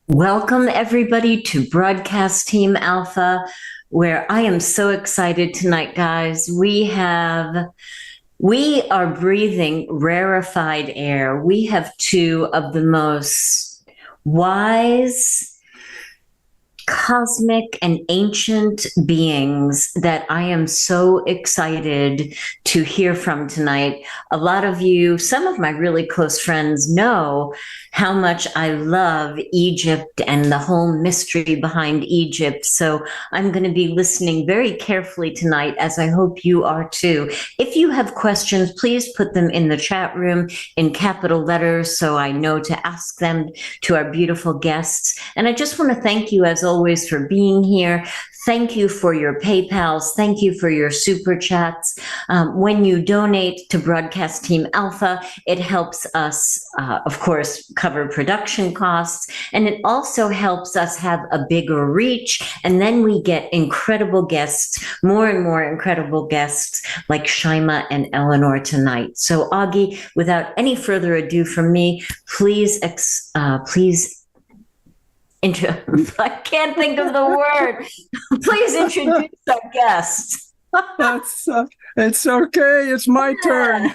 Welcome, everybody, to Broadcast Team Alpha, where I am so excited tonight, guys. We are breathing rarefied air. We have two of the most wise, cosmic and ancient beings that I am so excited to hear from tonight. A lot of you, some of my really close friends, know how much I love Egypt and the whole mystery behind Egypt. So I'm going to be listening very carefully tonight, as I hope you are too. If you have questions, please put them in the chat room in capital letters so I know to ask them to our beautiful guests. And I just want to thank you, as always, for being here. Thank you for your PayPals. Thank you for your super chats. When you donate to Broadcast Team Alpha, it helps us, of course, cover production costs, and it also helps us have a bigger reach. And then we get incredible guests, more and more incredible guests like Shimaa and Eleanor tonight. So, Augie, without any further ado from me, please I can't think of the word. Please introduce our guest. It's okay. It's my turn.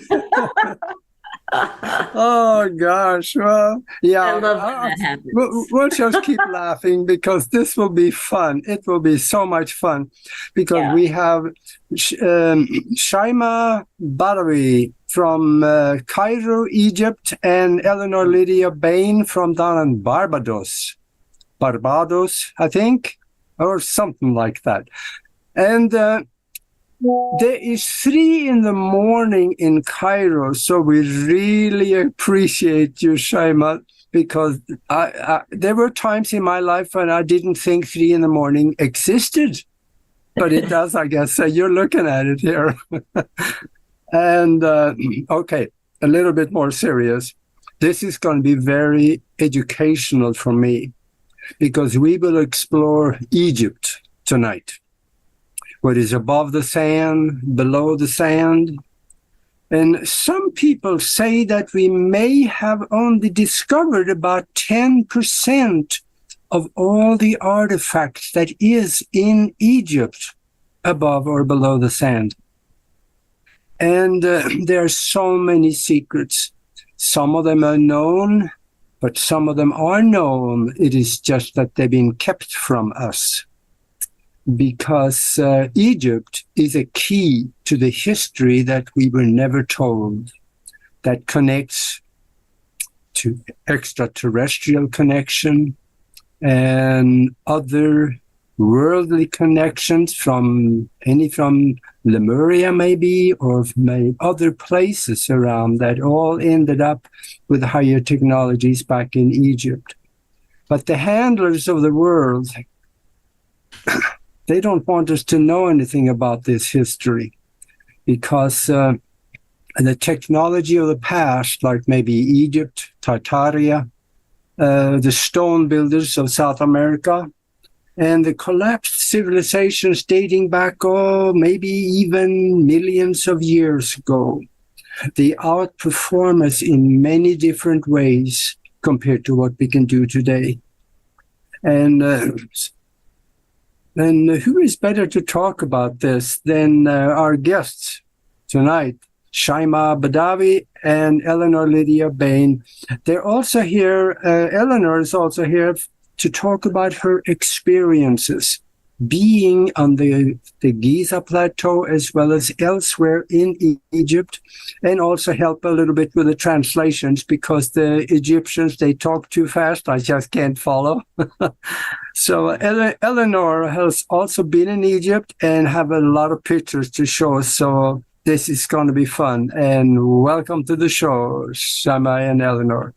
Oh gosh. Well, yeah. I love when that happens. We'll just keep laughing because this will be fun. It will be so much fun because we have Shimaa Badawy from Cairo, Egypt, and Eleanor Lydia Baine from down in Barbados, I think, or something like that. And there is 3 a.m. in Cairo, so we really appreciate you, Shimaa, because there were times in my life when I didn't think 3 a.m. existed, but it does, I guess. So you're looking at it here. And okay, a little bit more serious. This is going to be very educational for me, because we will explore Egypt tonight. What is above the sand, below the sand. And some people say that we may have only discovered about 10% of all the artifacts that is in Egypt above or below the sand. And there are so many secrets. Some of them are known, but some of them are known. It is just that they've been kept from us, because Egypt is a key to the history that we were never told, that connects to extraterrestrial connection and other worldly connections from Lemuria maybe, or other places around that all ended up with higher technologies back in Egypt. But the handlers of the world, they don't want us to know anything about this history, because the technology of the past, like maybe Egypt, Tartaria, the stone builders of South America, and the collapsed civilizations dating back, maybe even millions of years ago, they outperform us in many different ways compared to what we can do today. And who is better to talk about this than our guests tonight, Shimaa Badawy and Eleanor Lydia Baine. They're also here, Eleanor is also here to talk about her experiences being on the Giza Plateau as well as elsewhere in Egypt, and also help a little bit with the translations, because the Egyptians, they talk too fast. I just can't follow. So Eleanor has also been in Egypt and have a lot of pictures to show us. So this is going to be fun. And welcome to the show, Shimaa and Eleanor.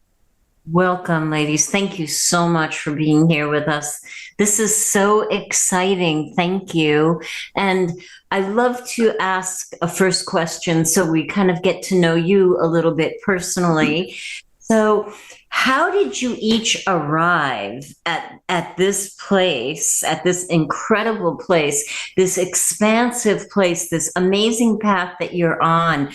Welcome, ladies. Thank you so much for being here with us. This is so exciting. Thank you. And I love to ask a first question so we kind of get to know you a little bit personally. So how did you each arrive at at this place, at this incredible place, this expansive place, this amazing path that you're on.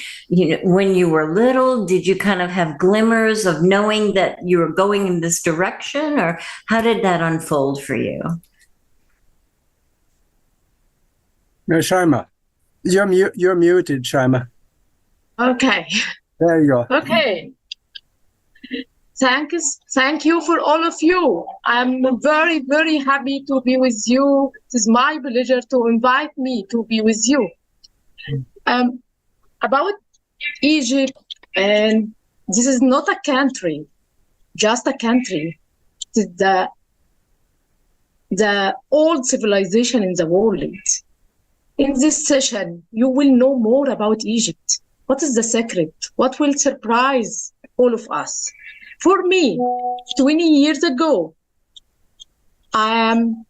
When you were little, did you kind of have glimmers of knowing that you were going in this direction, or how did that unfold for you? Shimaa, you're muted, Shimaa. Okay. There you go. Okay. Thank you for all of you. I'm very, very happy to be with you. It is my pleasure to invite me to be with you. About Egypt, and this is not a country, just a country. It is the old civilization in the world. In this session, you will know more about Egypt. What is the secret? What will surprise all of us? For me, 20 years ago, I am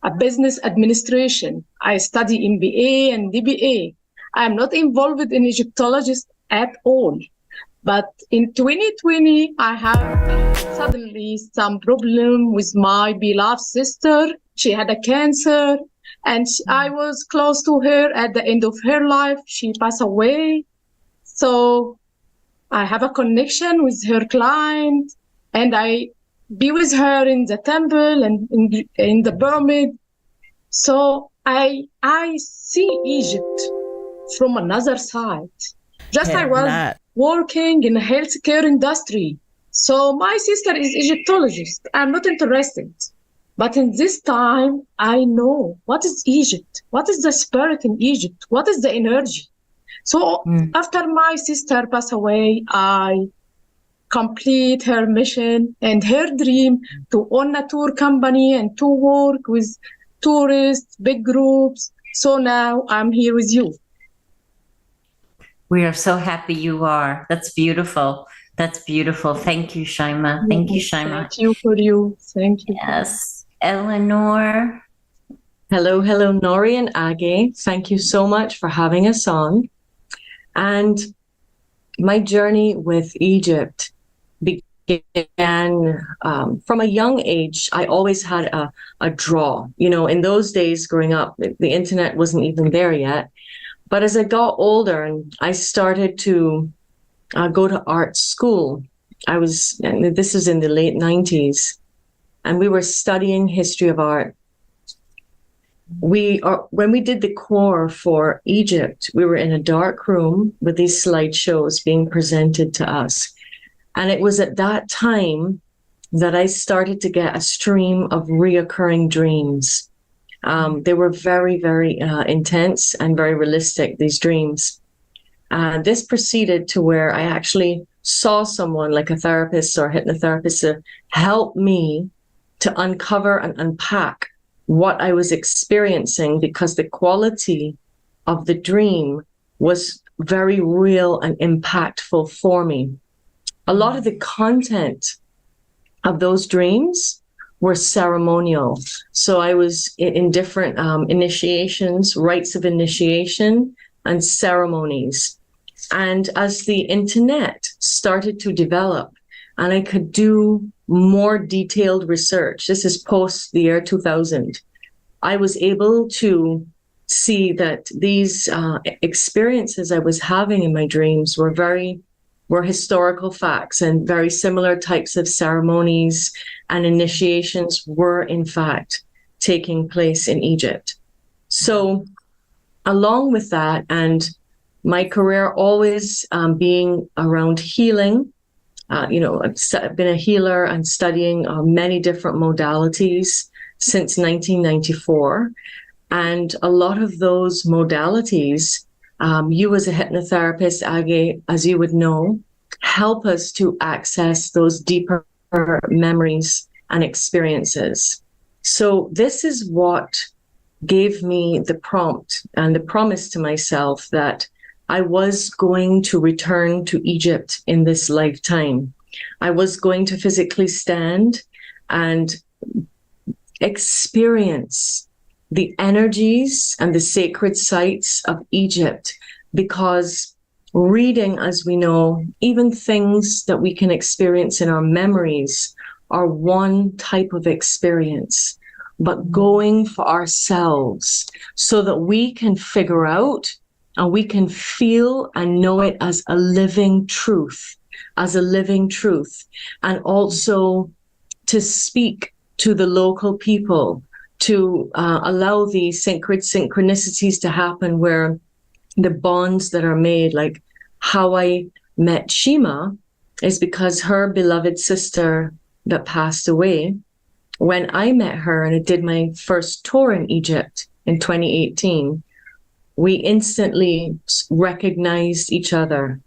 a business administration. I study MBA and DBA. I am not involved in Egyptologist at all. But in 2020, I have suddenly some problem with my beloved sister. She had a cancer, and I was close to her at the end of her life. She passed away. So I have a connection with her client, and I be with her in the temple and in the pyramid. So I see Egypt from another side. Just I was working in the healthcare industry. So my sister is Egyptologist. I'm not interested. But in this time, I know what is Egypt, what is the spirit in Egypt, what is the energy. So after my sister passed away, I complete her mission and her dream to own a tour company and to work with tourists, big groups. So now I'm here with you. We are so happy you are. That's beautiful. That's beautiful. Thank you, Shimaa. Thank you, Shimaa. Thank you for you. Thank you. Yes. Eleanor. Hello, Nori and Age. Thank you so much for having us on. And my journey with Egypt began from a young age. I always had a draw. In those days growing up, the internet wasn't even there yet. But as I got older and I started to go to art school, this is in the late 90s, and we were studying history of art. When we did the core for Egypt, we were in a dark room with these slideshows being presented to us. And it was at that time that I started to get a stream of reoccurring dreams. They were very, very intense and very realistic, these dreams. This proceeded to where I actually saw someone like a therapist or hypnotherapist to help me to uncover and unpack what I was experiencing, because the quality of the dream was very real and impactful for me. A lot of the content of those dreams were ceremonial. So I was in different initiations, rites of initiation and ceremonies. And as the internet started to develop and I could do more detailed research, this is post the year 2000, I was able to see that these experiences I was having in my dreams were historical facts, and very similar types of ceremonies and initiations were in fact taking place in Egypt. So along with that, and my career always being around healing, I've been a healer and studying many different modalities since 1994. And a lot of those modalities, you as a hypnotherapist, Age, as you would know, help us to access those deeper memories and experiences. So this is what gave me the prompt and the promise to myself that I was going to return to Egypt in this lifetime. I was going to physically stand and experience the energies and the sacred sites of Egypt, because reading, as we know, even things that we can experience in our memories or one type of experience, but going for ourselves so that we can figure out and we can feel and know it as a living truth, and also to speak to the local people, to allow the synchronicities to happen, where the bonds that are made, like how I met Shimaa is because her beloved sister that passed away, when I met her and I did my first tour in Egypt in 2018, we instantly recognized each other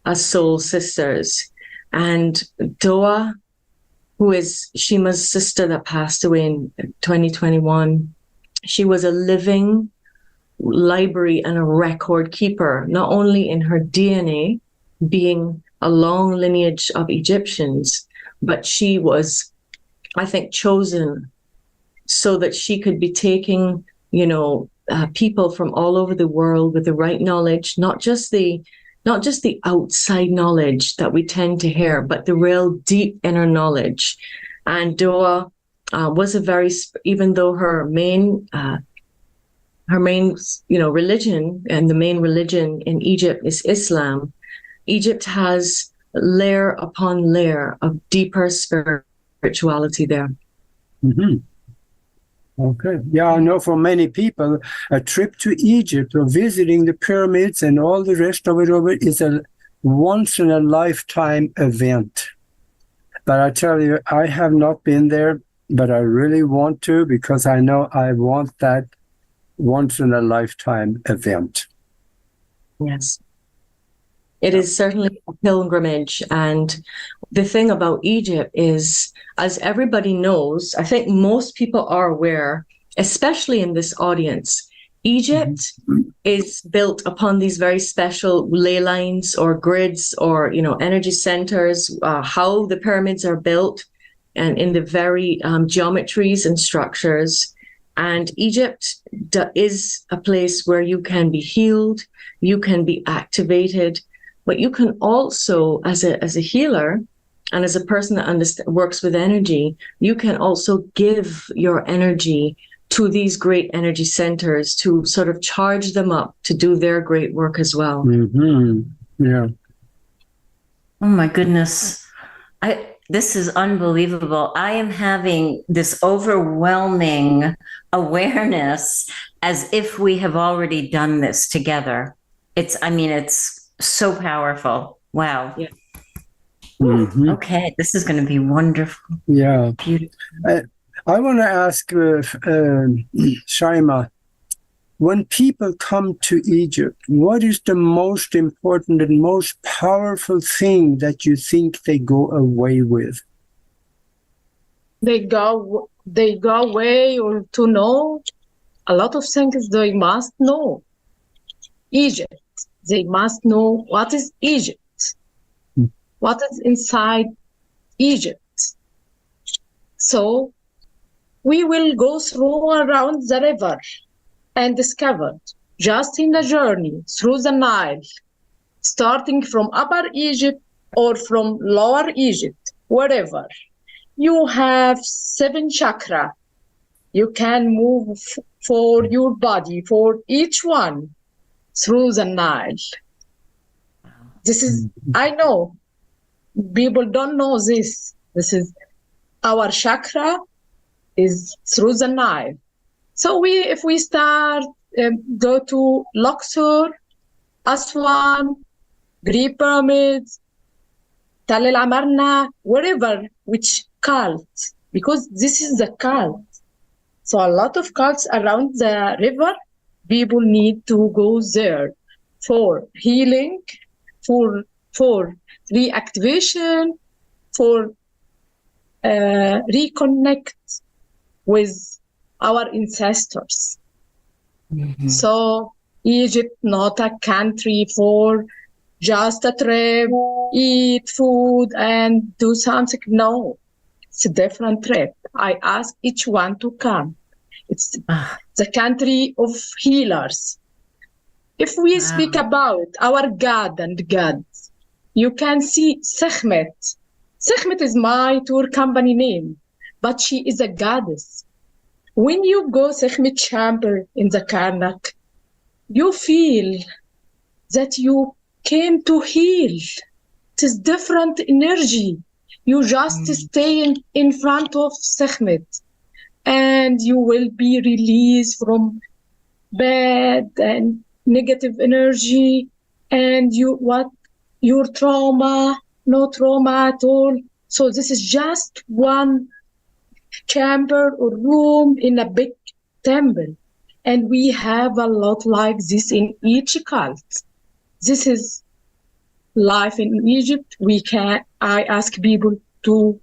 as soul sisters. And Doa, who is Shimaa's sister that passed away in 2021, she was a living library and a record keeper, not only in her DNA, being a long lineage of Egyptians, but she was, I think, chosen so that she could be taking, people from all over the world with the right knowledge, not just the outside knowledge that we tend to hear, but the real deep inner knowledge. And Doa was even though her main religion, and the main religion in Egypt is Islam, Egypt has layer upon layer of deeper spirituality there. Mm-hmm. Okay. Yeah, I know for many people, a trip to Egypt or visiting the pyramids and all the rest of it is a once-in-a-lifetime event. But I tell you, I have not been there, but I really want to, because I know I want that once-in-a-lifetime event. Yes. It is certainly a pilgrimage. And the thing about Egypt is, as everybody knows, I think most people are aware, especially in this audience, Egypt is built upon these very special ley lines or grids or, energy centers, how the pyramids are built, and in the very geometries and structures. And Egypt is a place where you can be healed, you can be activated, but you can also, as a healer and as a person that works with energy, you can also give your energy to these great energy centers to sort of charge them up to do their great work as well. Mm-hmm. Yeah. Oh my goodness. This is unbelievable. I am having this overwhelming awareness as if we have already done this together. It's so powerful. Wow. Yeah. Mm-hmm. Okay, this is going to be wonderful. Yeah. Beautiful. I want to ask Shimaa, when people come to Egypt, what is the most important and most powerful thing that you think they go away with? They go away or to know a lot of things they must know. Egypt. They must know what is Egypt, what is inside Egypt. So we will go through around the river and discover, just in the journey through the Nile, starting from Upper Egypt or from Lower Egypt, wherever, you have 7 chakras. You can move for your body, for each one, through the Nile. This is, I know, people don't know this. This is our chakra is through the Nile. So if we start, go to Luxor, Aswan, Great Pyramids, Tal el Amarna, wherever, which cult, because this is the cult. So a lot of cults around the river, people need to go there for healing, for reactivation, for reconnect with our ancestors. Mm-hmm. So Egypt, not a country for just a trip, eat food and do something. No, it's a different trip. I ask each one to come. It's the country of healers. If we speak about our God and gods, you can see Sekhmet. Sekhmet is my tour company name, but she is a goddess. When you go Sekhmet chamber in the Karnak, you feel that you came to heal. It is different energy. You just stay in front of Sekhmet and you will be released from bad and negative energy and your trauma, no trauma at all. So this is just one chamber or room in a big temple. And we have a lot like this in each cult. This is life in Egypt. I ask people to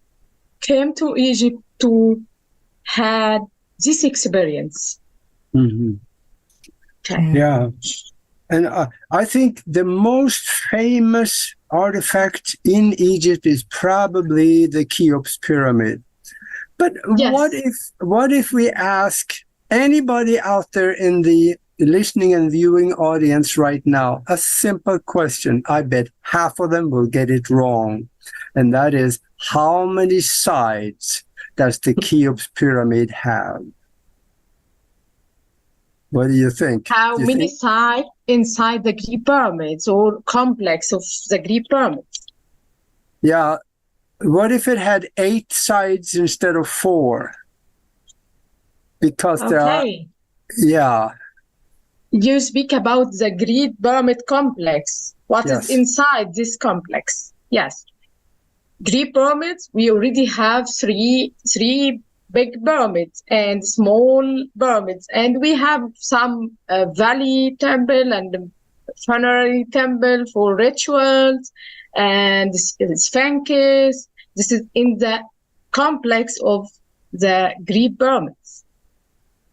come to Egypt to have this experience. Mm-hmm. Okay. Yeah. And I think the most famous artifact in Egypt is probably the Cheops pyramid. But Yes. what if we ask anybody out there in the listening and viewing audience right now a simple question? I bet half of them will get it wrong. And that is, how many sides does the Cheops pyramid have? What do you think? How many sides inside the Greek pyramids or complex of the Greek pyramids? Yeah. What if it had 8 sides instead of 4? Because there are, Okay. yeah. You speak about the Greek pyramid complex. What Yes. is inside this complex? Yes. Greek pyramids, we already have three big pyramids and small pyramids. And we have some valley temple and funerary temple for rituals and sphinx. This is in the complex of the Greek pyramids.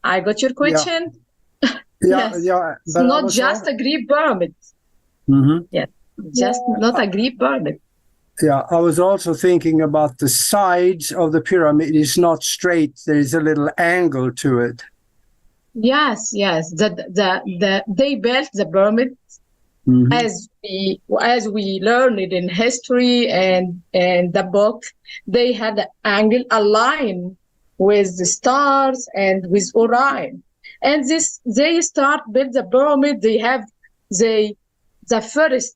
I got your question? Yeah, Yes. yeah. It's But I not was just a Greek pyramid. Mhm. Yes, just not a Greek pyramid. Yeah, I was also thinking about the sides of the pyramid is not straight. There is a little angle to it. Yes. They built the pyramid Mhm. as we learned it in history and the book. They had an angle aligned with the stars and with Orion. And they start build the pyramid. They have the first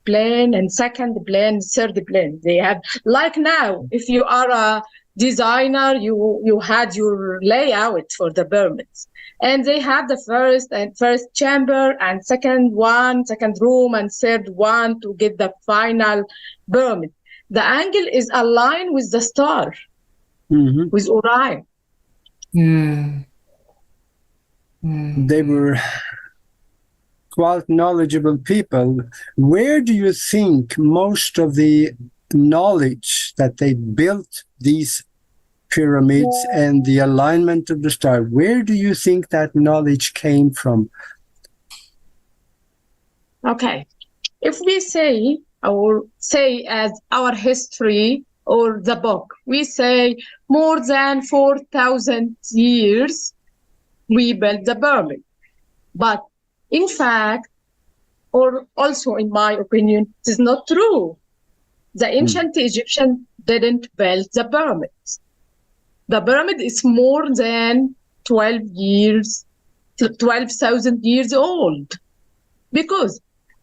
plane and second plane, third plane. They have, like now, if you are a designer, you had your layout for the pyramids. And they have the first chamber and second room and third one to get the final pyramid. The angle is aligned with the star, Mhm. with Orion. They were quite knowledgeable people. Where do you think most of the knowledge that they built these pyramids and the alignment of the star, where do you think that knowledge came from? Okay. If we say as our history or the book, we say more than 4,000 years we built the pyramid. But in fact, or also in my opinion, it is not true. The ancient Egyptians didn't build the pyramids. The pyramid is more than 12,000 years old. Because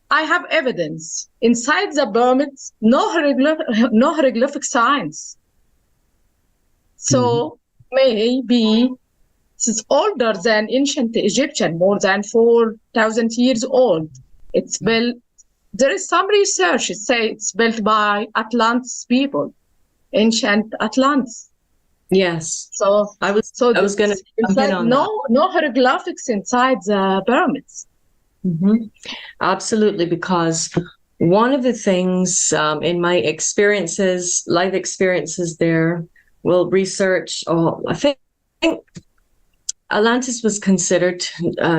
I have evidence inside the pyramids, no hieroglyphic signs. So maybe it's older than ancient Egyptian, more than 4,000 years old. It's built. There is some research. It says it's built by Atlantis people, ancient Atlantis. Yes. So I was going to jump in on that. No hieroglyphics inside the pyramids. Absolutely, because one of the things in my experiences, life experiences there, research, I think Atlantis was considered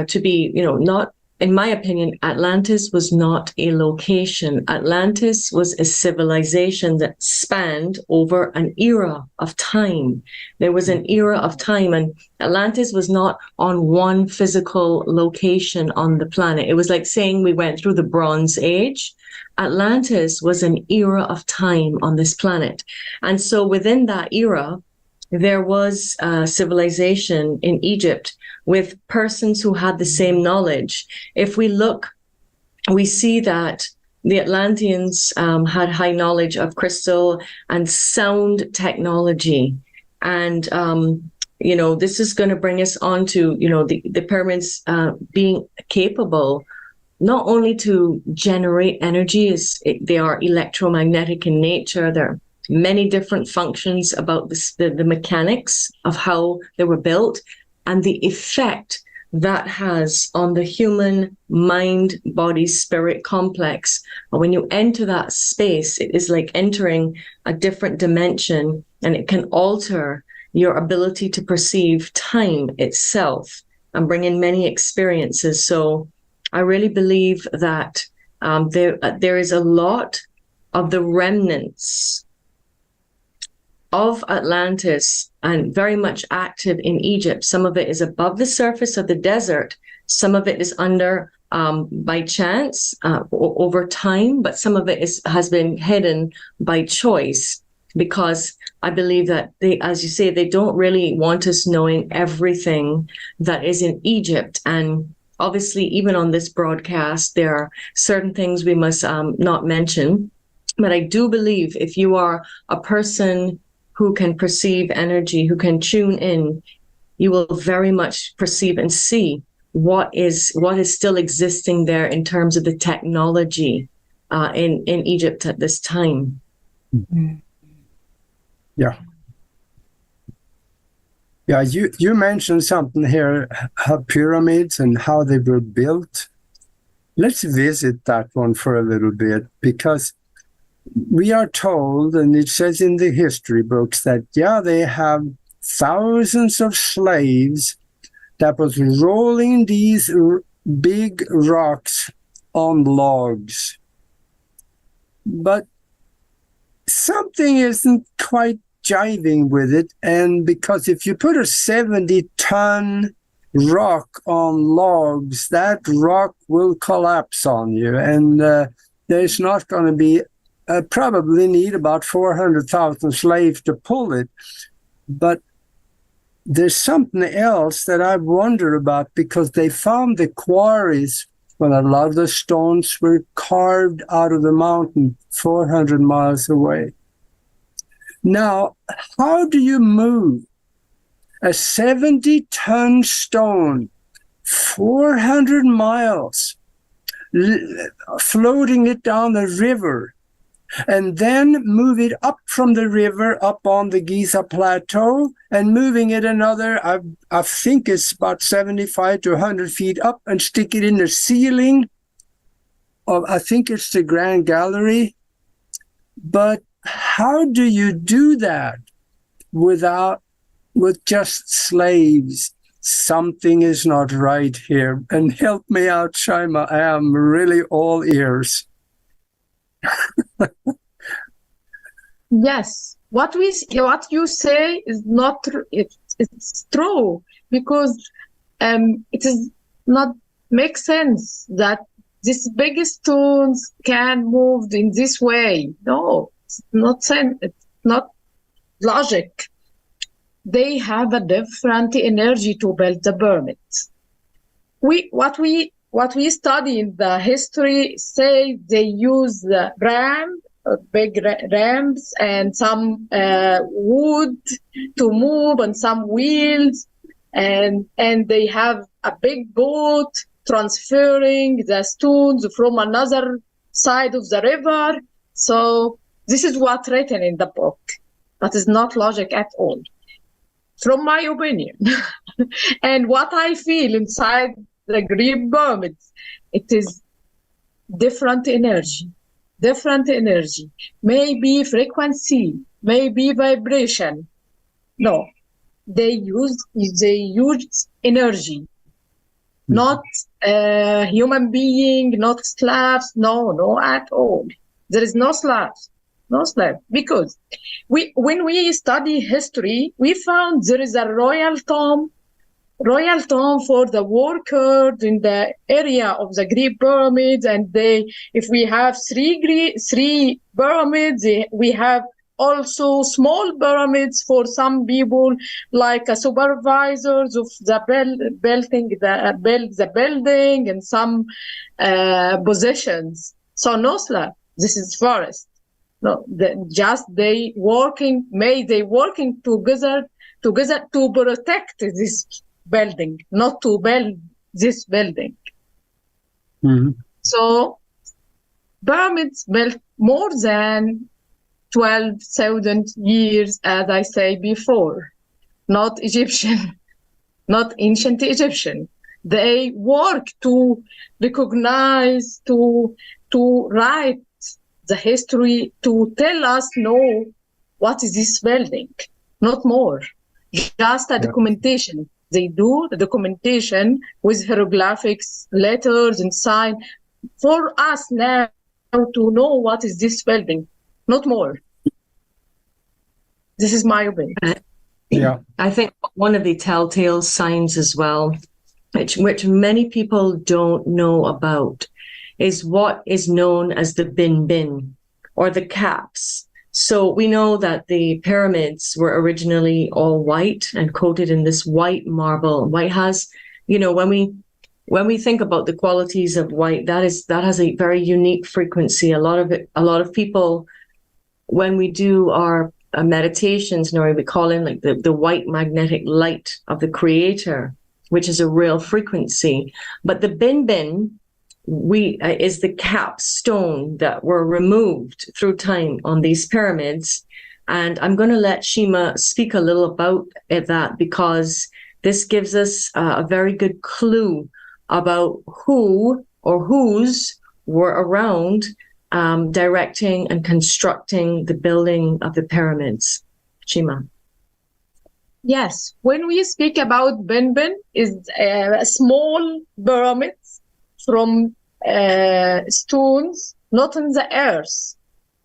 to be, not, in my opinion, Atlantis was not a location. Atlantis was a civilization that spanned over an era of time. There was an era of time, and Atlantis was not on one physical location on the planet. It was like saying we went through the Bronze Age. Atlantis was an era of time on this planet. And so within that era, there was civilization in Egypt with persons who had the same knowledge. If we look, we see that the Atlanteans had high knowledge of crystal and sound technology. And, this is going to bring us on to, the pyramids being capable not only to generate energy, they are electromagnetic in nature. There are many different functions about the mechanics of how they were built and the effect that has on the human mind, body, spirit complex. When you enter that space, it is like entering a different dimension, and it can alter your ability to perceive time itself and bring in many experiences. So I really believe that there is a lot of the remnants of Atlantis and very much active in Egypt. Some of it is above the surface of the desert. Some of it is under by chance over time, but some of it has been hidden by choice, because I believe that they, as you say, they don't really want us knowing everything that is in Egypt. And obviously, even on this broadcast, there are certain things we must not mention. But I do believe if you are a person who can perceive energy, who can tune in, you will very much perceive and see what is still existing there in terms of the technology in Egypt at this time. Yeah. Yeah, you mentioned something here, pyramids and how they were built. Let's visit that one for a little bit, because we are told, and it says in the history books, that, they have thousands of slaves that was rolling these big rocks on logs. But something isn't quite jiving with it, and because if you put a 70-ton rock on logs, that rock will collapse on you, and there's not going to be probably need about 400,000 slaves to pull it. But there's something else that I wonder about, because they found the quarries when a lot of the stones were carved out of the mountain 400 miles away. Now, how do you move a 70-ton stone 400 miles, floating it down the river, and then move it up from the river up on the Giza Plateau, and moving it another, I think it's about 75 to 100 feet up, and stick it in the ceiling of, I think it's the Grand Gallery? But how do you do that with just slaves? Something is not right here. And help me out, Shimaa. I am really all ears. Yes, what you say is not true. It's true, because it is not make sense that these big stones can move in this way. No, it's not sense. It's not logic. They have a different energy to build the pyramids. What we study in the history say they use the big ramps and some wood to move, and some wheels, and they have a big boat transferring the stones from another side of the river. So this is what's written in the book, but it's not logic at all, from my opinion. And what I feel inside the Greek pyramids, it is different energy. Maybe frequency, maybe vibration. No, they use energy, not human being, not slaves. No, at all. There is no slaves, because when we study history, we found there is a royal tomb royal tomb for the workers in the area of the Greek pyramids. And if we have three pyramids, we have also small pyramids for some people, like supervisors of the building and some positions. So Nosla, this is forest. No, they working together to protect this building, not to build this building. Mm-hmm. So pyramids built more than 12,000 years, as I say before, not Egyptian, not ancient Egyptian. They work to recognize, to write the history, to tell us, no, what is this building, not more. Just a documentation. They do the documentation with hieroglyphics, letters, and sign for us now to know what is this building, not more. This is my opinion. Yeah, I think one of the telltale signs as well, which many people don't know about, is what is known as the bin or the caps. So we know that the pyramids were originally all white and coated in this white marble. White has, when we think about the qualities of white, that has a very unique frequency. A lot of people, when we do our meditations, we call in like the white magnetic light of the creator, which is a real frequency. But the bin is the capstone that were removed through time on these pyramids. And I'm going to let Shimaa speak a little about that, because this gives us a very good clue about who or whose were around directing and constructing the building of the pyramids. Shimaa. Yes, when we speak about bin is a small pyramids from stones, not in the earth.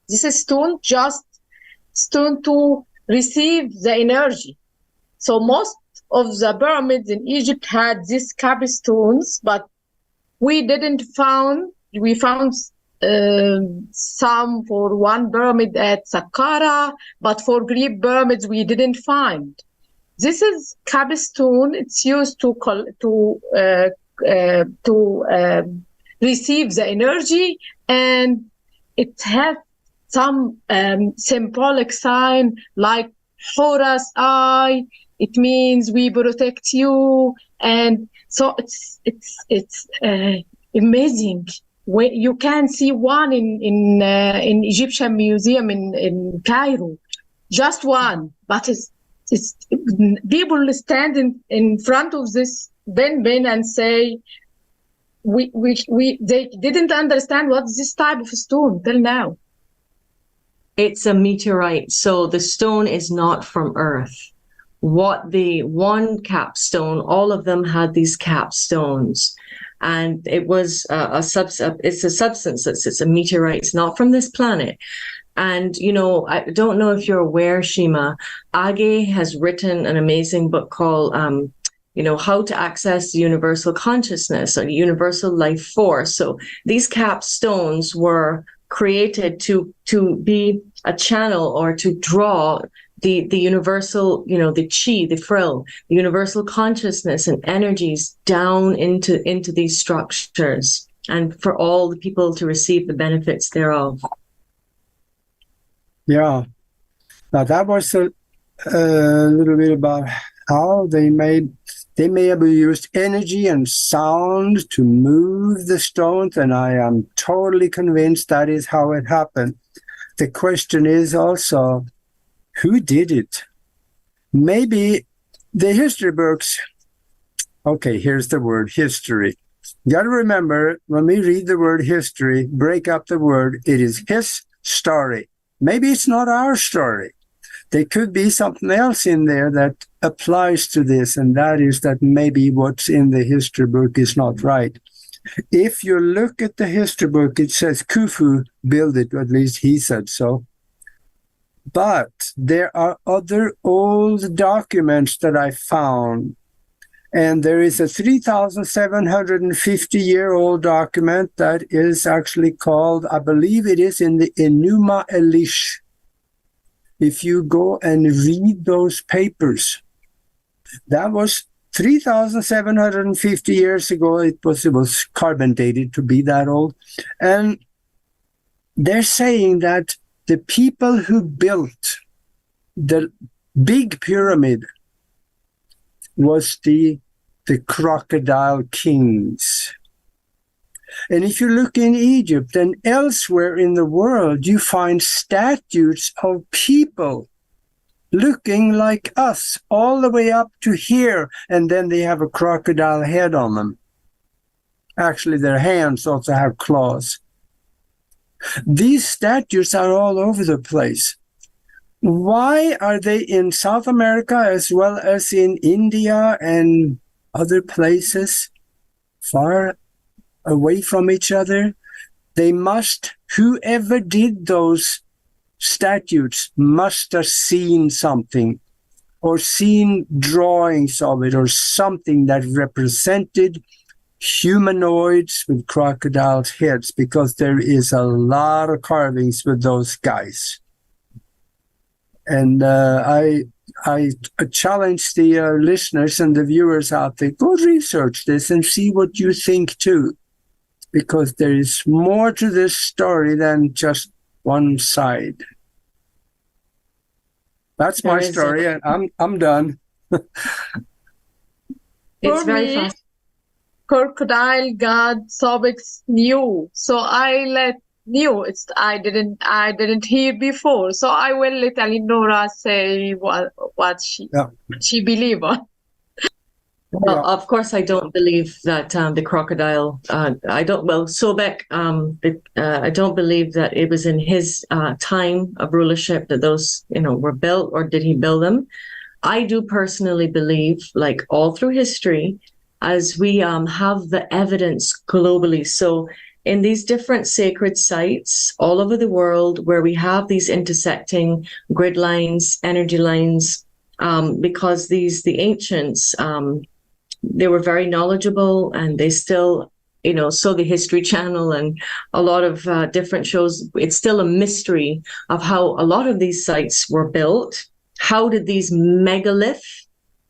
This is just stone to receive the energy. So most of the pyramids in Egypt had these capstones, but we found some for one pyramid at Saqqara, but for Greek pyramids we didn't find. This is capstone. It's used to receive the energy, and it has some symbolic sign like Horus eye. It means we protect you, and so it's amazing. You can see one in Egyptian museum in Cairo, just one, but it's people stand in front of this bin and say they didn't understand what's this type of stone till now. It's a meteorite, so the stone is not from Earth. What the one capstone, all of them had these capstones, and it was it's a substance. It's a meteorite. It's not from this planet. And, I don't know if you're aware, Shimaa, Age has written an amazing book called, How to Access the Universal Consciousness, or Universal Life Force. So these capstones were created to be a channel, or to draw the universal, the chi, the frill, the universal consciousness and energies down into these structures, and for all the people to receive the benefits thereof. Yeah. Now that was a little bit about how they may have used energy and sound to move the stones, and I am totally convinced that is how it happened. The question is also, who did it? Maybe the history books. Okay, here's the word history. You got to remember, when we read the word history, break up the word, it is his story. Maybe it's not our story. There could be something else in there that applies to this, and that is that maybe what's in the history book is not right. If you look at the history book, it says Khufu built it, or at least he said so. But there are other old documents that I found, And there is a 3,750-year-old document that is actually called, I believe it is in the Enuma Elish. If you go and read those papers, that was 3,750 years ago. It was carbon dated to be that old. And they're saying that the people who built the big pyramid was the crocodile kings. And if you look in Egypt and elsewhere in the world, you find statues of people looking like us all the way up to here, and then they have a crocodile head on them. Actually, their hands also have claws. These statues are all over the place. Why are they in South America as well as in India and other places far away from each other? They must, whoever did those statues must have seen something or seen drawings of it or something that represented humanoids with crocodiles' heads, because there is a lot of carvings with those guys. And I challenge the listeners and the viewers out there, go research this and see what you think too, because there is more to this story than just one side. That's my story, and I'm done. It's very fast. Crocodile god Sobek's new, so I didn't hear before, so I will let Eleanor say what she believe on. Well, of course, I don't believe that the crocodile. Sobek. I don't believe that it was in his time of rulership that those, were built, or did he build them? I do personally believe, like all through history, as we have the evidence globally. So in these different sacred sites all over the world, where we have these intersecting grid lines, energy lines, because the ancients. They were very knowledgeable, and they still, so the History Channel and a lot of different shows, it's still a mystery of how a lot of these sites were built. How did these megalith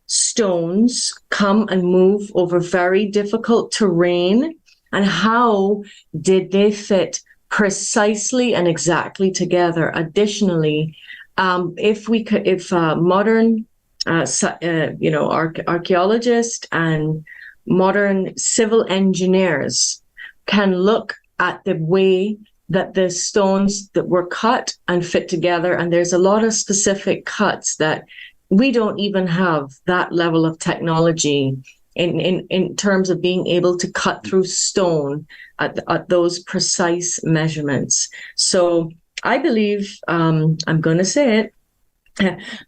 stones come and move over very difficult terrain? And how did they fit precisely and exactly together? Additionally, if modern archaeologists and modern civil engineers can look at the way that the stones that were cut and fit together, and there's a lot of specific cuts that we don't even have that level of technology in terms of being able to cut through stone at those precise measurements. So I believe, I'm going to say it,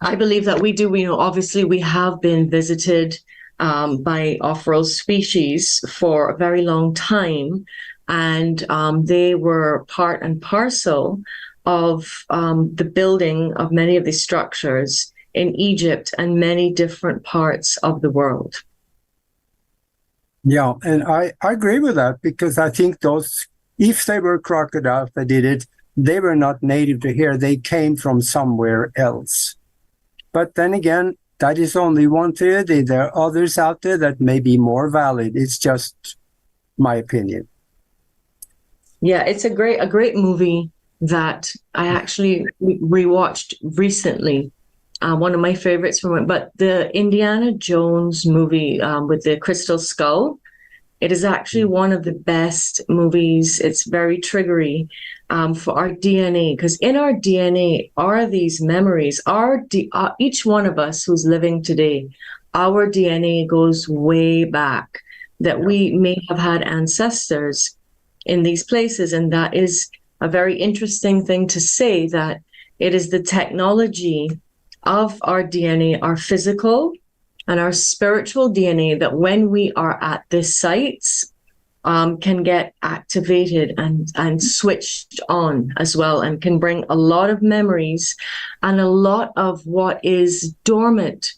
I believe that we do. Obviously we have been visited by off-world species for a very long time, and they were part and parcel of the building of many of these structures in Egypt and many different parts of the world. Yeah, and I agree with that, because I think those, if they were crocodiles that did it, they were not native to here. They came from somewhere else. But then again, that is only one theory. There are others out there that may be more valid. It's just my opinion. Yeah, it's a great movie that I actually rewatched recently. One of my favorites but the Indiana Jones movie with the crystal skull. It is actually one of the best movies. It's very triggery for our DNA, because in our DNA are these memories. Each one of us who's living today, our DNA goes way back, that we may have had ancestors in these places. And that is a very interesting thing to say, that it is the technology of our DNA, our physical and our spiritual DNA, that when we are at these sites can get activated and switched on as well, and can bring a lot of memories and a lot of what is dormant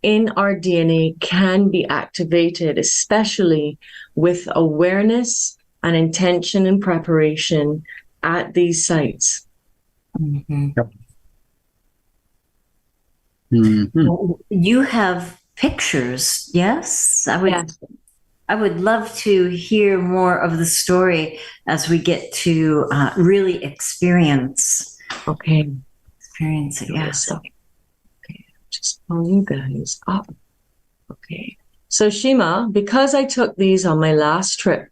in our DNA can be activated, especially with awareness and intention and preparation at these sites. Mhm. Yep. Mhm. You have pictures, yes? Yes. I would love to hear more of the story as we get to really experience Okay. it. Yes. Okay. Just pull you guys up. Okay. So Shimaa, because I took these on my last trip,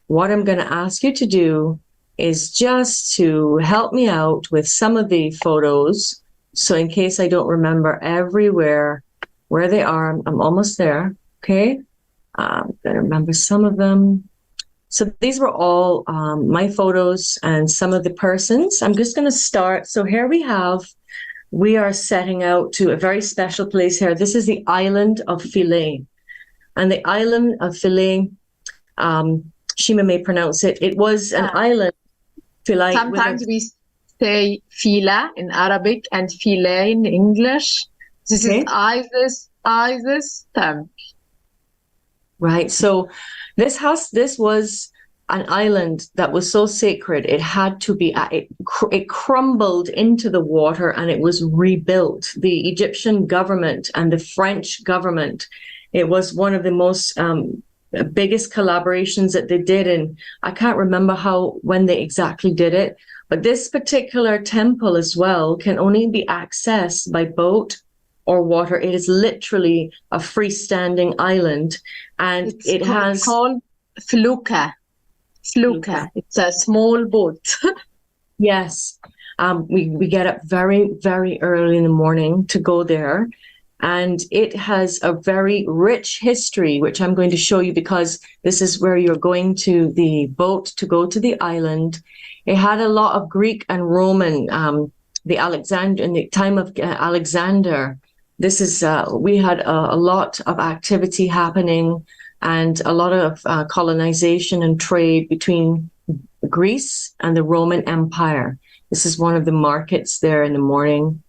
what I'm going to ask you to do is just to help me out with some of the photos. So in case I don't remember everywhere where they are, I'm almost there. Okay. I'm going to remember some of them. So these were all my photos and some of the persons. I'm just going to start. So here we are setting out to a very special place here. This is the island of Philae. And the island of Philae, Shimaa may pronounce it. It was an island. Philae, Sometimes we say Phila in Arabic and Philae in English. This is Isis temple. Right. So this was an island that was so sacred. It had to be, it crumbled into the water and it was rebuilt. The Egyptian government and the French government, it was one of the most biggest collaborations that they did. And I can't remember when they exactly did it, but this particular temple as well can only be accessed by boat or water. It is literally a freestanding island, and it's called Fluka. Fluka. It's a small boat. Yes. We get up very, very early in the morning to go there. And it has a very rich history, which I'm going to show you because this is where you're going to the boat to go to the island. It had a lot of Greek and Roman, in the time of Alexander. This is, we had a lot of activity happening and a lot of colonization and trade between Greece and the Roman Empire. This is one of the markets there in the morning.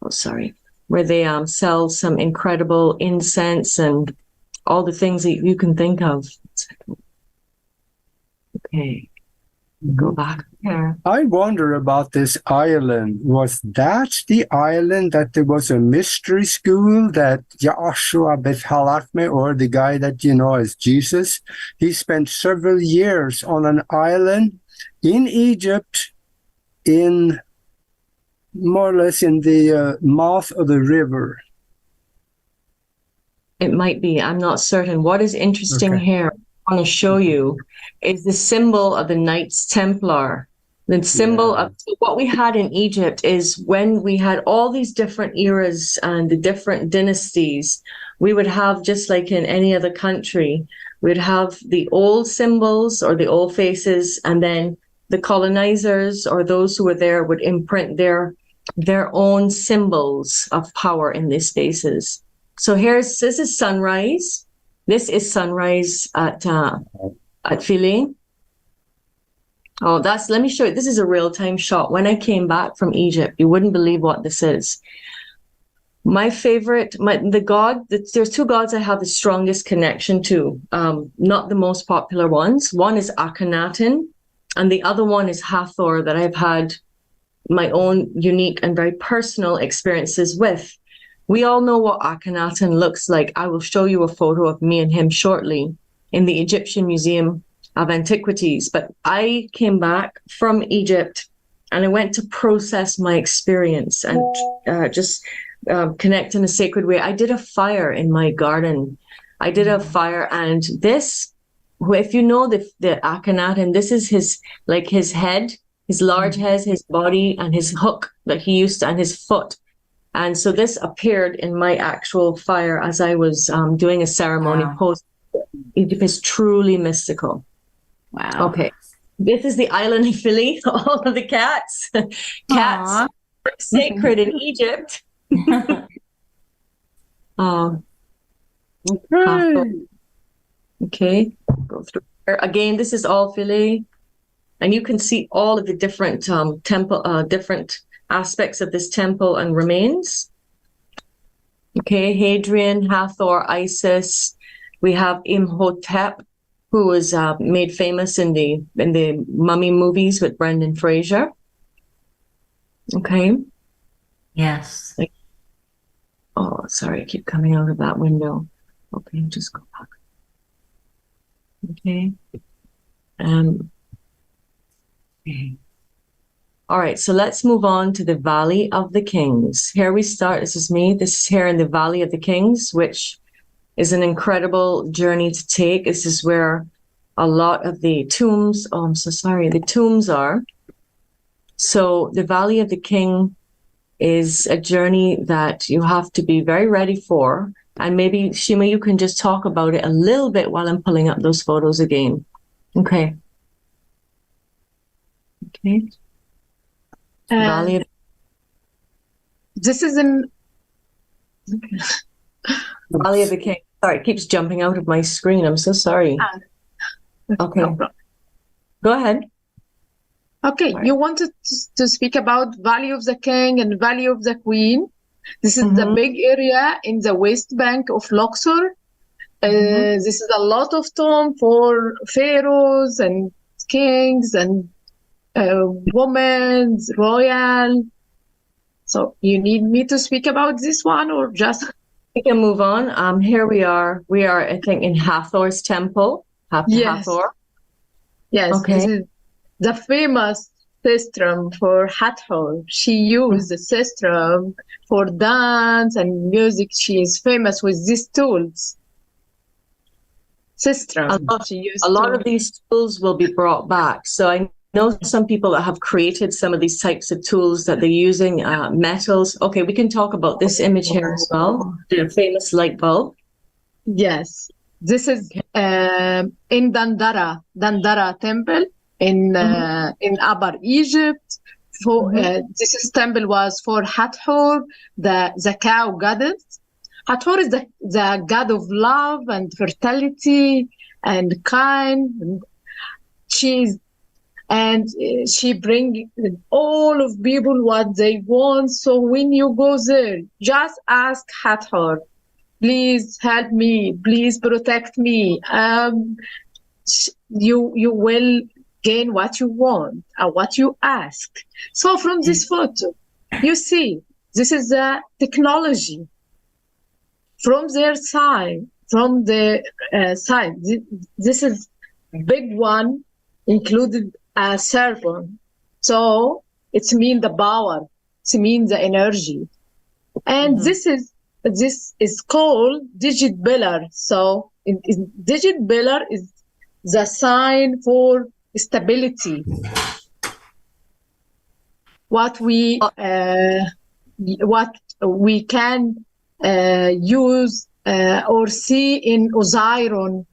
Oh, sorry. Where they sell some incredible incense and all the things that you can think of. Okay. Go back there. I wonder about this island. Was that the island that there was a mystery school that Yahshua Bet Halakme, or the guy that you know as Jesus, he spent several years on an island in Egypt, in more or less in the mouth of the river. It might be. I'm not certain. What is interesting here, I want to show you, is the symbol of the Knights Templar. The symbol of what we had in Egypt is when we had all these different eras and the different dynasties, we would have, just like in any other country, we'd have the old symbols or the old faces, and then the colonizers or those who were there would imprint their own symbols of power in these spaces. So this is sunrise. This is sunrise at Philae. Oh, let me show you. This is a real-time shot. When I came back from Egypt, you wouldn't believe what this is. My favorite, there's two gods I have the strongest connection to, not the most popular ones. One is Akhenaten, and the other one is Hathor, that I've had my own unique and very personal experiences with. We all know what Akhenaten looks like. I will show you a photo of me and him shortly in the Egyptian Museum of Antiquities. But I came back from Egypt and I went to process my experience and connect in a sacred way. I did a fire in my garden. I did a fire, and this, if you know the Akhenaten, this is his head, his large head, his body, and his hook that he used to, and his foot. And so this appeared in my actual fire as I was doing a ceremony post. It is truly mystical. Wow. Okay. This is the island of Philae, all of the cats. Cats are sacred in Egypt. Okay. Go through here. Again, this is all Philae. And you can see all of the different different aspects of this temple and remains. Okay, Hadrian, Hathor, Isis. We have Imhotep, who was made famous in the Mummy movies with Brendan Fraser. Okay. Yes. Oh, sorry, I keep coming out of that window. Okay, just go back. Okay. All right, so let's move on to the Valley of the Kings. Here we start. This is me. This is here in the Valley of the Kings, which is an incredible journey to take. This is where a lot of the tombs, oh, I'm so sorry, the tombs are. So the Valley of the King is a journey that you have to be very ready for. And maybe, Shimaa, you can just talk about it a little bit while I'm pulling up those photos again. Okay. Okay. Valley of This is in Valley of the King. Sorry, it keeps jumping out of my screen. I'm so sorry. Okay. no problem. Go ahead. Okay, Right. you wanted to speak about Valley of the King and Valley of the Queen. This is the big area in the West Bank of Luxor. This is a lot of tomb for pharaohs and kings and women, royal. So you need me to speak about this one or just? We can move on. Here we are. We are, I think, in Hathor's temple. Yes. Hathor. Yes, Okay. this is the famous sistrum for Hathor. She used the sistrum for dance and music. She is famous with these tools. Sistrum. A lot of these tools will be brought back. So I know some people that have created some of these types of tools that they're using metals. Okay, we can talk about this image here as well. The famous light bulb. Yes, this is in Dandara temple in Upper Egypt. This temple was for Hathor, the cow goddess. Hathor is the god of love and fertility and kind. She bring all of people what they want. So when you go there, just ask Hathor, please help me, please protect me. You will gain what you want or what you ask. So from this photo, you see, this is the technology. From their side, from the side, this is big one, included a serpent. So it means the power, it means the energy. And this is called digit pillar. So digit pillar is the sign for stability. What we can use or see in Osirian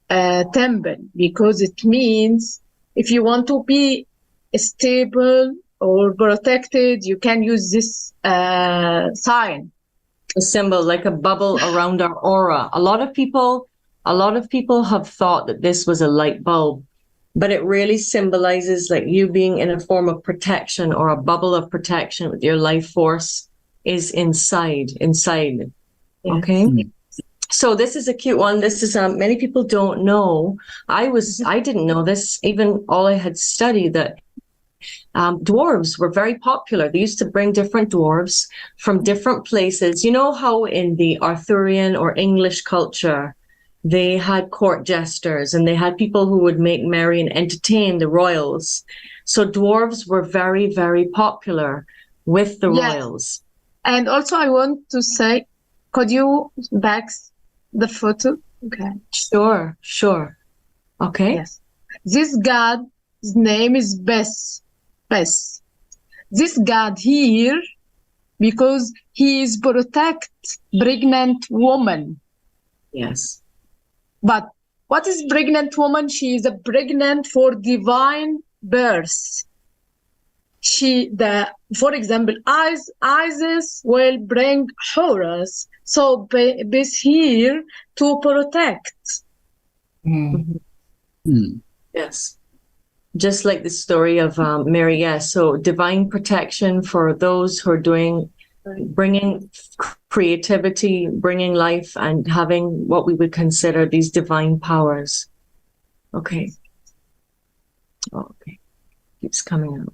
temple, because it means if you want to be stable or protected, you can use this sign. A symbol, like a bubble around our aura. A lot of people have thought that this was a light bulb, but it really symbolizes like you being in a form of protection or a bubble of protection with your life force is inside. Okay. So this is a cute one. This is many people don't know. I didn't know this, even all I had studied, that dwarves were very popular. They used to bring different dwarves from different places. You know how in the Arthurian or English culture, they had court jesters and they had people who would make merry and entertain the royals. So dwarves were very, very popular with the royals. And also I want to say, could you back the photo? Okay. Sure. Okay. Yes. This god's name is Bes. This god here, because he is protect pregnant woman. Yes. But what is pregnant woman? She is a pregnant for divine birth. For example, Isis will bring Horus. So Bes here to protect. Yes. Just like the story of Mary, yes. So divine protection for those who are doing bringing creativity, bringing life, and having what we would consider these divine powers. Okay. Okay. Keeps coming out.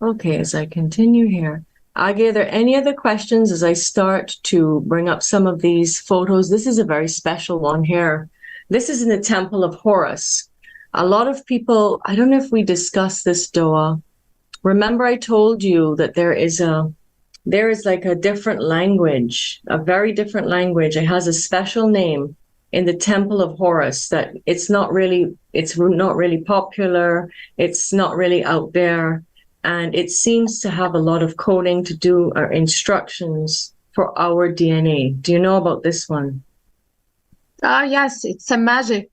Okay, as I continue here. Agi, are there any other questions as I start to bring up some of these photos? This is a very special one here. This is in the Temple of Horus. A lot of people, I don't know if we discussed this, Doa. Remember I told you that there is like a different language, a very different language. It has a special name in the Temple of Horus that it's not really popular. It's not really out there. And it seems to have a lot of coding to do or instructions for our DNA. Do you know about this one? Yes, it's a magic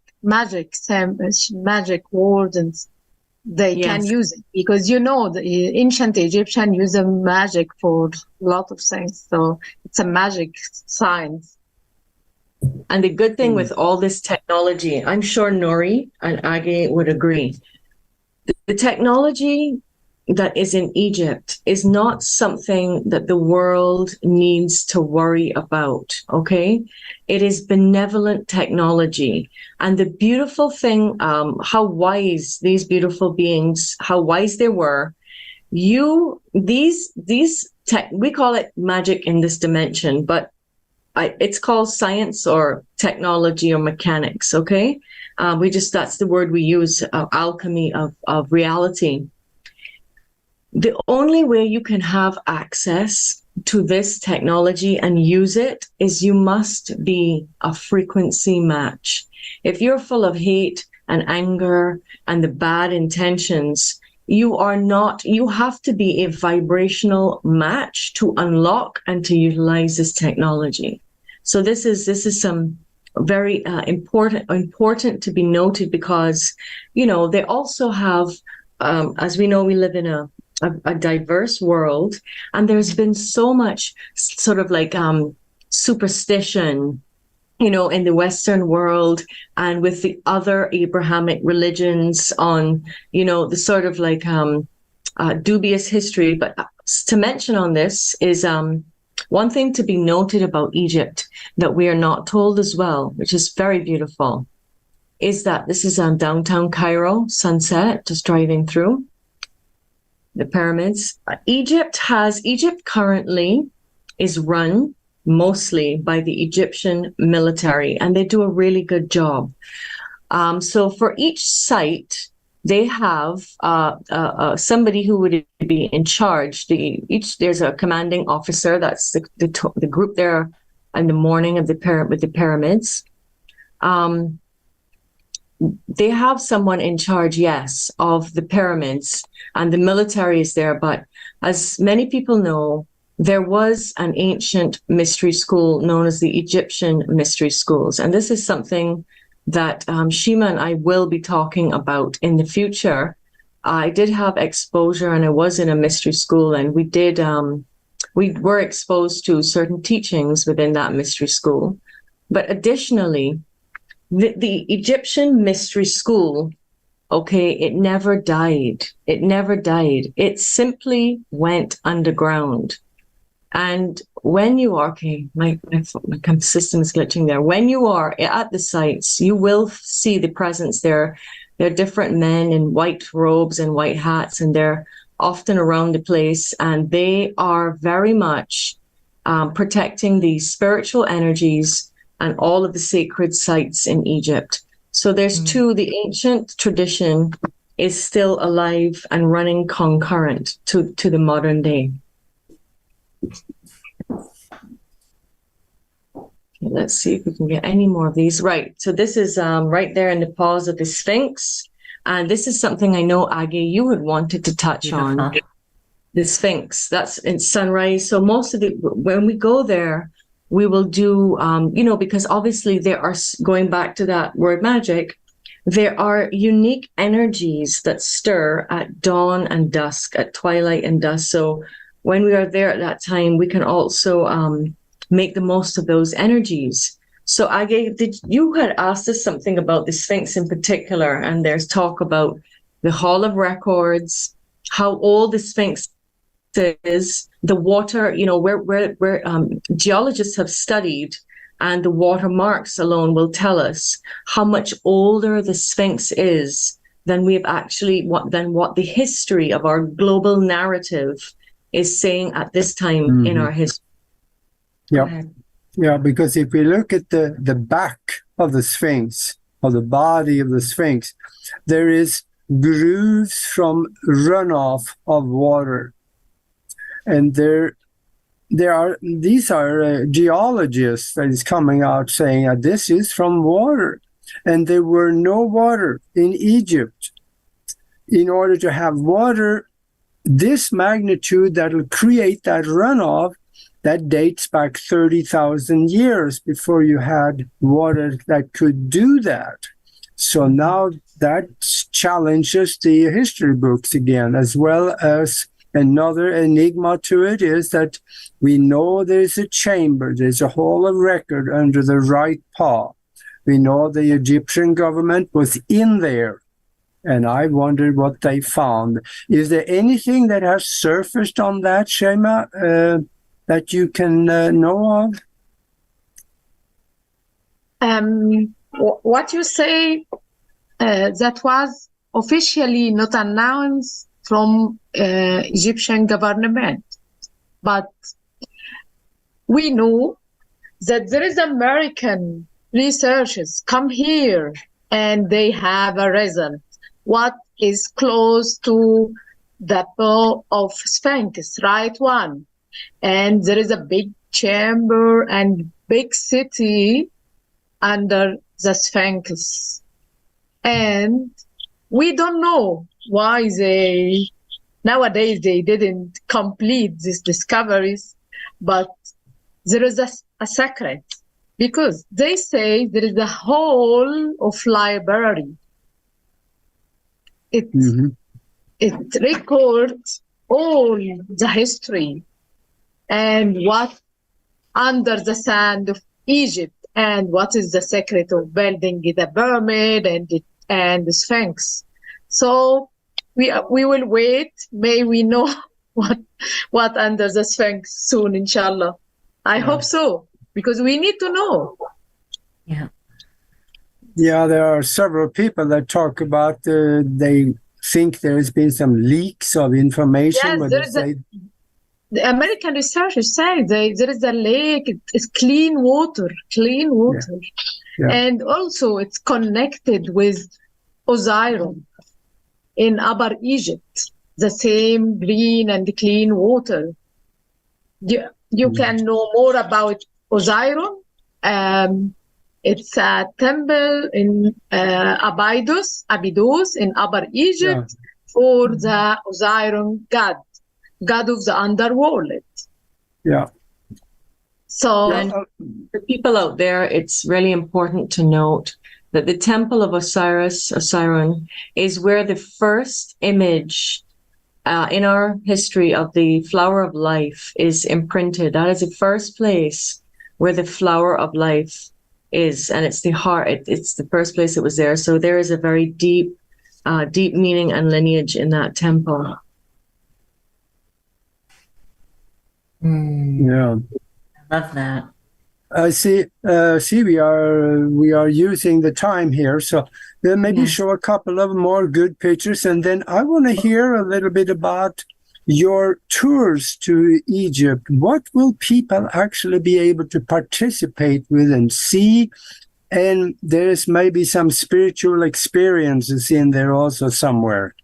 word, and they can use it because the ancient Egyptian use a magic for a lot of things. So it's a magic science. And the good thing with all this technology, I'm sure Nori and Agi would agree, the technology that is in Egypt is not something that the world needs to worry about, okay? It is benevolent technology. And the beautiful thing, how wise these beautiful beings, how wise they were, we call it magic in this dimension, but it's called science or technology or mechanics, okay? That's the word we use, alchemy of reality. The only way you can have access to this technology and use it is you must be a frequency match. If you're full of hate and anger and the bad intentions, you have to be a vibrational match to unlock and to utilize this technology. So this is some very important to be noted because, they also have, as we know, we live in a diverse world, and there's been so much sort of like superstition, in the Western world and with the other Abrahamic religions on, the sort of like dubious history. But to mention on this is one thing to be noted about Egypt that we are not told as well, which is very beautiful, is that this is on downtown Cairo, sunset, just driving through the pyramids. Egypt currently is run mostly by the Egyptian military, and they do a really good job. So for each site, they have somebody who would be in charge. There's a commanding officer. That's the group there in the morning with the pyramids. They have someone in charge, yes, of the pyramids, and the military is there. But as many people know, there was an ancient mystery school known as the Egyptian mystery schools. And this is something that Shimaa and I will be talking about in the future. I did have exposure, and I was in a mystery school, and we were exposed to certain teachings within that mystery school. But additionally, the Egyptian mystery school, okay, it never died. It never died. It simply went underground. And when you are, okay, my system is glitching there. When you are at the sites, you will see the presence there. There are different men in white robes and white hats, and they're often around the place. And they are very much protecting the spiritual energies and all of the sacred sites in Egypt. So there's the ancient tradition is still alive and running concurrent to the modern day. Let's see if we can get any more of these. Right. So this is right there in the paws of the Sphinx. And this is something I know, Agi, you had wanted to touch on. The Sphinx. That's in Sunrise. So when we go there, we will do, because obviously there are, going back to that word magic, there are unique energies that stir at dawn and dusk, at twilight and dusk. So when we are there at that time, we can also make the most of those energies. So you had asked us something about the Sphinx in particular, and there's talk about the Hall of Records, how old the Sphinx is the water, where geologists have studied, and the water marks alone will tell us how much older the Sphinx is than we've actually, what the history of our global narrative is saying at this time in our history. Yeah. Yeah, because if we look at the back of the Sphinx, or the body of the Sphinx, there is grooves from runoff of water. And these are geologists that is coming out saying that this is from water. And there were no water in Egypt. In order to have water, this magnitude that will create that runoff, that dates back 30,000 years before you had water that could do that. So now that challenges the history books again, as well as another enigma to it is that we know there's a chamber, there's a hall of record under the right paw. We know the Egyptian government was in there, and I wondered what they found. Is there anything that has surfaced on that, Shimaa, that you can know of? What you say, that was officially not announced from Egyptian government, but we know that there is American researchers come here and they have a result what is close to the paw of Sphinx, right one, and there is a big chamber and big city under the Sphinx, and we don't know why nowadays they didn't complete these discoveries, but there is a secret, because they say there is a whole of library. It records all the history and what under the sand of Egypt, and what is the secret of building the pyramid and the Sphinx. So we will wait. May we know what under the Sphinx soon, inshallah. I hope so, because we need to know. Yeah. Yeah, there are several people that talk about they think there has been some leaks of information. Yes, the American researchers say there is a lake, it's clean water. Yeah. And also it's connected with Osirian in Upper Egypt, the same green and clean water. You can know more about Osirian. It's a temple in Abydos in Upper Egypt for the Osirian god of the underworld. Yeah. So, and for people out there, it's really important to note that the Temple of Osirian, is where the first image in our history of the flower of life is imprinted. That is the first place where the flower of life is, and it's the heart. It's the first place it was there. So there is a very deep meaning and lineage in that temple. Yeah, I love that. I see. We are using the time here, so then maybe show a couple of more good pictures, and then I want to hear a little bit about your tours to Egypt. What will people actually be able to participate with and see? And there's maybe some spiritual experiences in there also somewhere.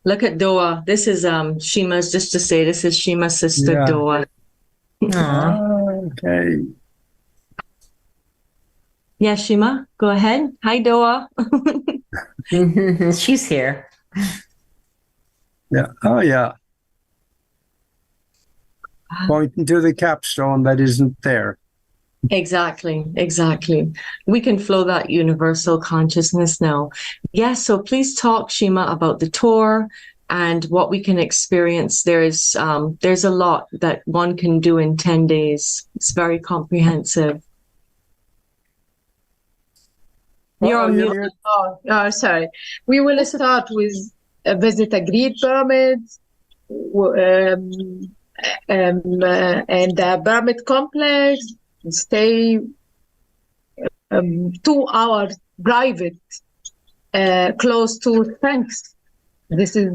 Look at Doa. This is Shimaa's, just to say, this is Shimaa's sister, Doa. Okay. Yeah, Shimaa, go ahead. Hi, Doa. She's here. Yeah. Oh, yeah. Pointing to the capstone that isn't there. Exactly. We can flow that universal consciousness now. Yes, so please talk, Shimaa, about the tour and what we can experience. There's a lot that one can do in 10 days. It's very comprehensive. You're on mute. Sorry. We will start with visit a Greek pyramid, and the pyramid complex, stay 2 hours private, close to Sphinx. This is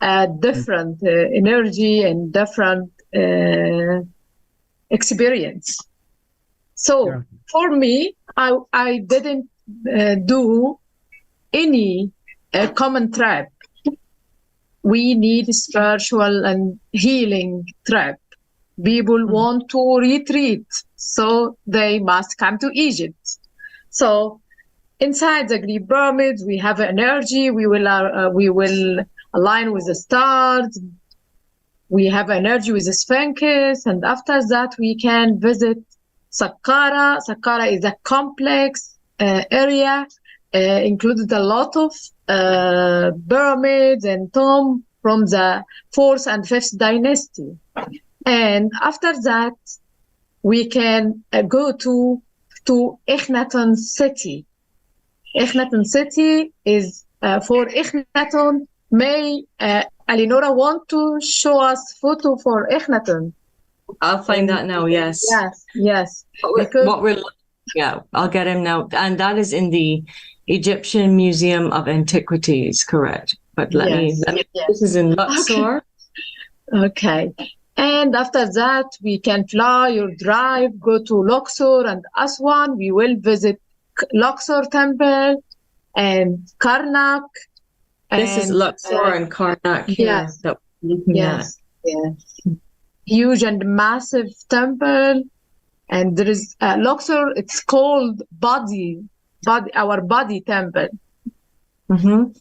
a different energy and different experience. So for me, I didn't do any common trip. We need spiritual and healing trip. People want to retreat, so they must come to Egypt. So inside the Greek pyramids, we have energy. We will align with the stars. We have energy with the Sphinx, and after that, we can visit Saqqara. Saqqara is a complex area, included a lot of pyramids and tombs from the 4th and 5th dynasty. And after that, we can go to Akhenaten city. Akhenaten city is for Akhenaten. May Eleanor want to show us photo for Akhenaten? I'll find that now. Yes. Yes. Because I'll get him now, and that is in the Egyptian Museum of Antiquities, correct? But let me. This is in Luxor. Okay. And after that, we can fly or drive, go to Luxor and Aswan. We will visit Luxor Temple and Karnak. This is Luxor and Karnak here. Yes. Huge and massive temple. And there is Luxor, it's called our body temple. Mm-hmm.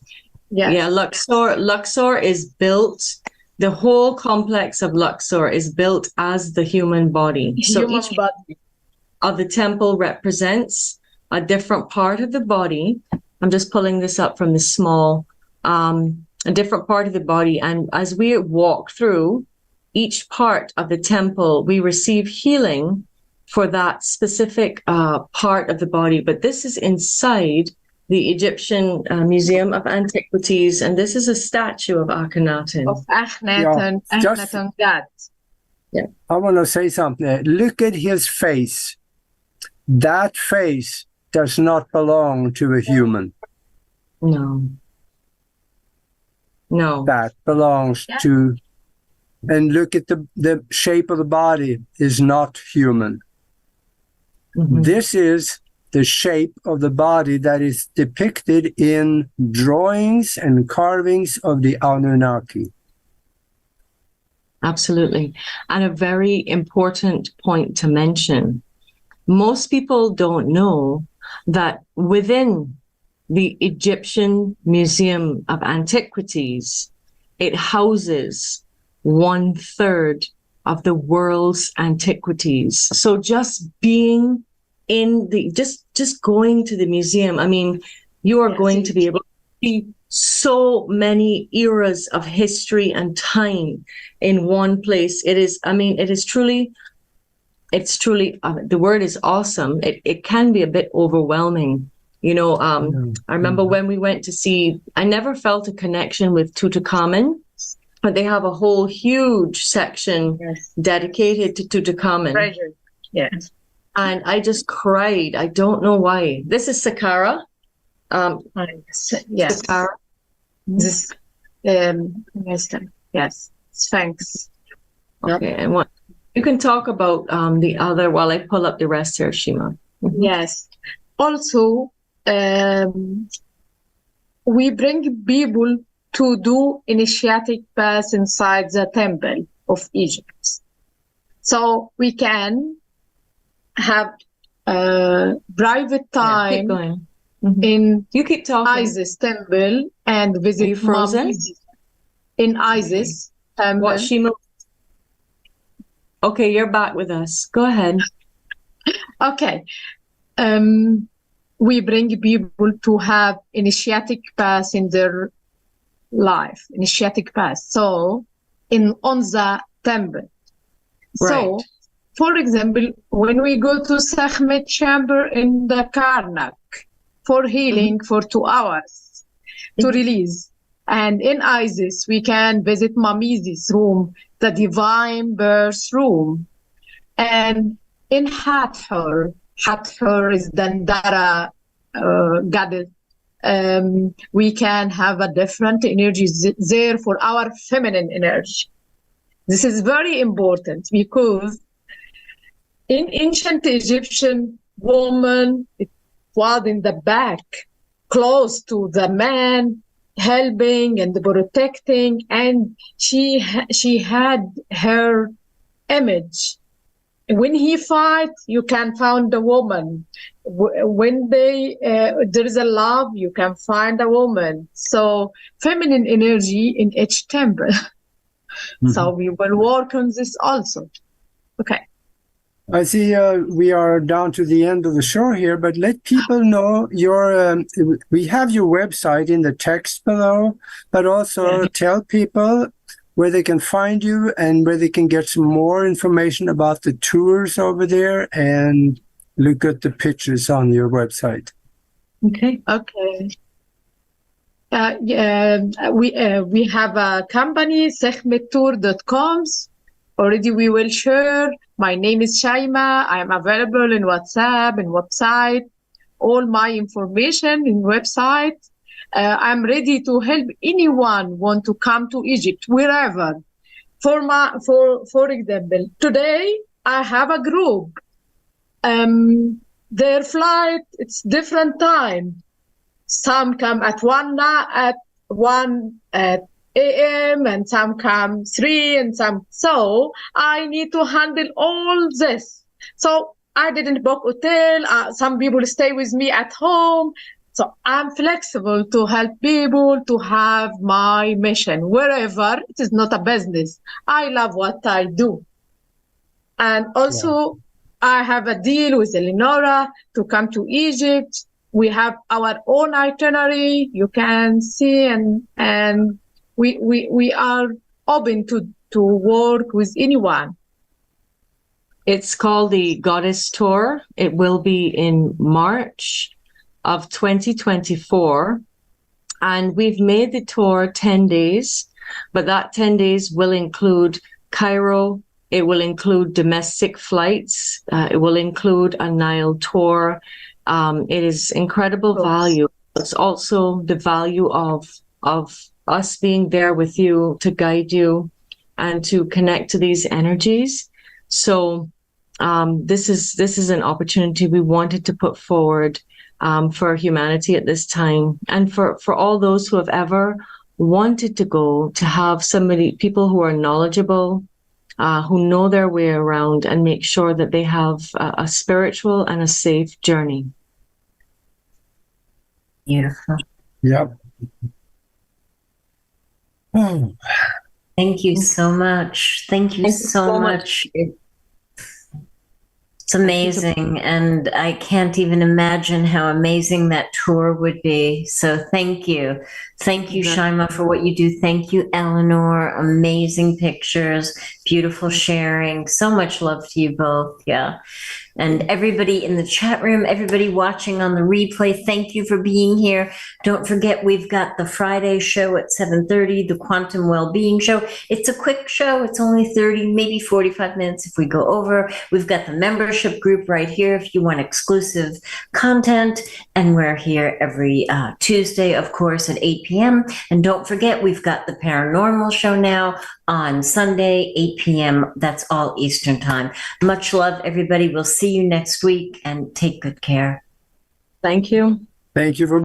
Yeah, Luxor is built. The whole complex of Luxor is built as the human body. So each body of the temple represents a different part of the body. I'm just pulling this up from the small, a different part of the body. And as we walk through each part of the temple, we receive healing for that specific part of the body. But this is inside the Egyptian Museum of Antiquities, and this is a statue of Akhenaten. Of Akhenaten, Akhenaten God. Yeah. I want to say something. Look at his face. That face does not belong to a human. No. That belongs to, and look at the shape of the body is not human. Mm-hmm. This is the shape of the body that is depicted in drawings and carvings of the Anunnaki. Absolutely. And a very important point to mention. Most people don't know that within the Egyptian Museum of Antiquities, it houses 1/3 of the world's antiquities. So just being in just going to the museum, I mean, you are going to be able to see so many eras of history and time in one place. It's truly, the word is awesome. It can be a bit overwhelming. I remember when we went to see, I never felt a connection with Tutankhamun, but they have a whole huge section dedicated to Tutankhamun. Treasure. Yes. And I just cried. I don't know why. This is Saqqara. Yes. Saqqara. This, yes, Sphinx. Okay, and what you can talk about the other while I pull up the rest here, Shimaa. Mm-hmm. Yes. Also, we bring people to do initiatic path inside the temple of Egypt. So we can have private time in you keep talking. Isis temple and visit. Are you frozen? In Isis temple. What, Shimaa? Okay, you're back with us. Go ahead. Okay. We bring people to have initiatic path in their life, initiatic path. So on the temple. Right. So, for example, when we go to Sekhmet chamber in the Karnak for healing for 2 hours to release And in Isis, we can visit Mamisi's room, the divine birth room. And in Hathor, Hathor is Dandara goddess. We can have a different energy there for our feminine energy. This is very important because in ancient Egyptian woman, it was in the back, close to the man, helping and protecting, and she had her image. When he fight, you can find a woman. When there is a love, you can find a woman. So feminine energy in each temple. Mm-hmm. So we will work on this also. Okay. I see we are down to the end of the show here, but let people know we have your website in the text below, but also tell people where they can find you and where they can get some more information about the tours over there and look at the pictures on your website. Okay. We have a company, sechmetour.com. Already we will share. My name is Shimaa. I am available in WhatsApp and website. All my information in website. I'm ready to help anyone want to come to Egypt, wherever. For example, today I have a group. Their flight, it's different time. Some come at 1 a.m. and some come 3 and some. So I need to handle all this. So I didn't book hotel. Some people stay with me at home. So I'm flexible to help people to have my mission wherever. It is not a business. I love what I do. And also I have a deal with Eleanor to come to Egypt. We have our own itinerary. You can see, and we are open to work with anyone. It's called the Goddess Tour. It will be in March of 2024. And we've made the tour 10 days, but that 10 days will include Cairo. It will include domestic flights. It will include a Nile tour. It is incredible value. It's also the value of us being there with you to guide you and to connect to these energies. So this is an opportunity we wanted to put forward for humanity at this time, and for all those who have ever wanted to go, to have people who are knowledgeable, who know their way around, and make sure that they have a spiritual and a safe journey. Beautiful. Yep. Oh. Thank you so much. Thank you so much. It's amazing. And I can't even imagine how amazing that tour would be. So thank you. Thank you, Shimaa, for what you do. Thank you, Eleanor. Amazing pictures, beautiful sharing. So much love to you both. Yeah. And everybody in the chat room, everybody watching on the replay, thank you for being here. Don't forget, we've got the Friday show at 7:30, the Quantum Wellbeing Show. It's a quick show. It's only 30, maybe 45 minutes if we go over. We've got the membership group right here if you want exclusive content. And we're here every Tuesday, of course, at 8 p.m. And don't forget, we've got the Paranormal Show now on Sunday, 8 p.m. That's all Eastern time. Much love, everybody. We'll see you next week, and take good care. Thank you. Thank you for